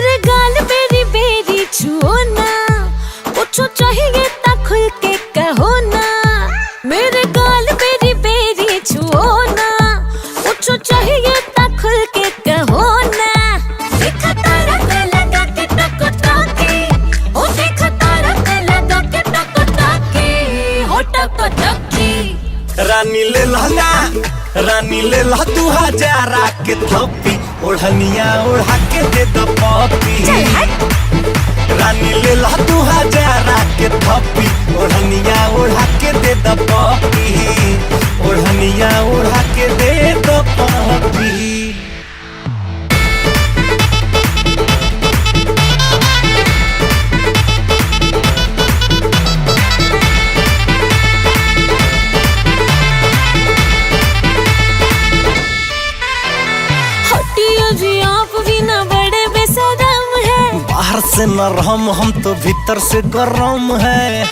मेरे गाल बेरी बेरी छुओ ना, पूछो चाहिए ता खुल के कहो ना। मेरे गाल बेरी बेरी छुओ ना, पूछो चाहिए ता खुल के कहो ना। देखा तारा को लगा के टको टकी, ओ देखा तारा को लगा के टको टकी, हो टको टकी। रानी ले लहना, रानी ले लह 2000 के थप्पी, ओढ़निया ओढ़ा के दे द पप्पी। रानी ले लह 2000 के थप्पी, ओढ़निया ओढ़ा के दे द पप्पी, ओढ़निया ओढ़ा के दे द पप्पी। बाहर से नरम हम तो भीतर से गरम है।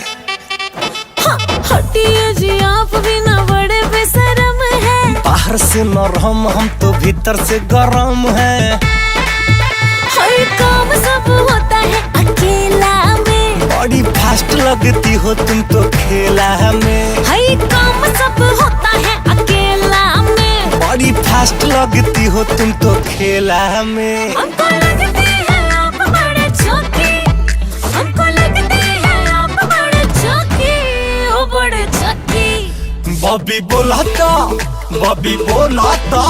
हटिए जी आप भी ना बड़े बेशरम है। बाहर से नरम हम तो भीतर से गरम है। हर काम सब होता है अकेला में, बड़ी फास्ट लगती हो तुम तो खेला में। हर काम सब होता है अकेला में, बड़ी फास्ट लगती हो तुम तो खेला में। हमको लगते हैं आप बड़े चौकी, हमको लगते हैं आप बड़े चौकी, ओ बड़े चौकी। बॉबी बोलाता, बॉबी बोलाता,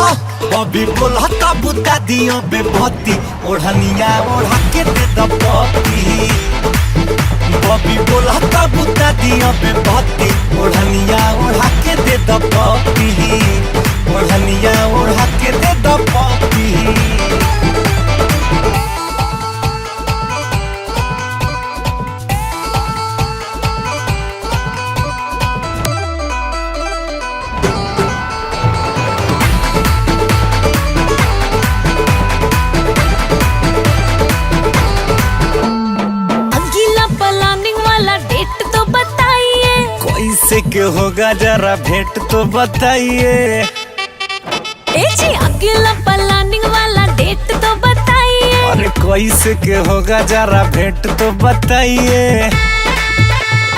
बॉबी बोलाता बुता दियो बेबत्ती, ओढ़निया ओढ़ा के दे द पप्पी। बॉबी बोलाता बुता दियो बेबत्ती, ओढ़निया ओढ़ा के दे द पप्पी, ओढ़निया ओढ़ा के दे द पप्पी। कैसे के होगा जरा भेंट तो बताइए। ए जी अकेला प्लानिंग वाला डेट तो बताइए। अरे कैसे के होगा जरा भेंट तो बताइए।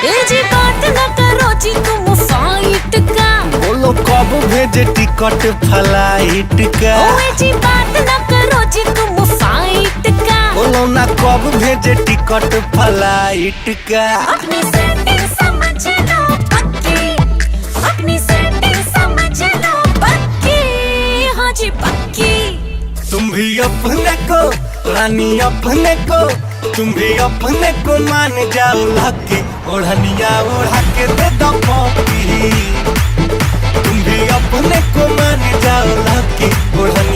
ए जी बात न करो जी तुम फाइट का, बोलो कब भेजे टिकट फ्लाइट का। ओ जी बात न करो जी तुम फाइट का, बोलो ना कब भेजे टिकट फ्लाइट का। अपनी सेटिंग समझ लो पक्की, अपनी सेटिंग समझ लो पक्की, हाँ जी पक्की। तुम भी अपने को रानी अपने को, तुम भी अपने को मान जाओ लकी, ओढ़निया ओढ़ा के दे दो पप्पी। तुम भी अपने को मान जाओ लकी, ओढ़निया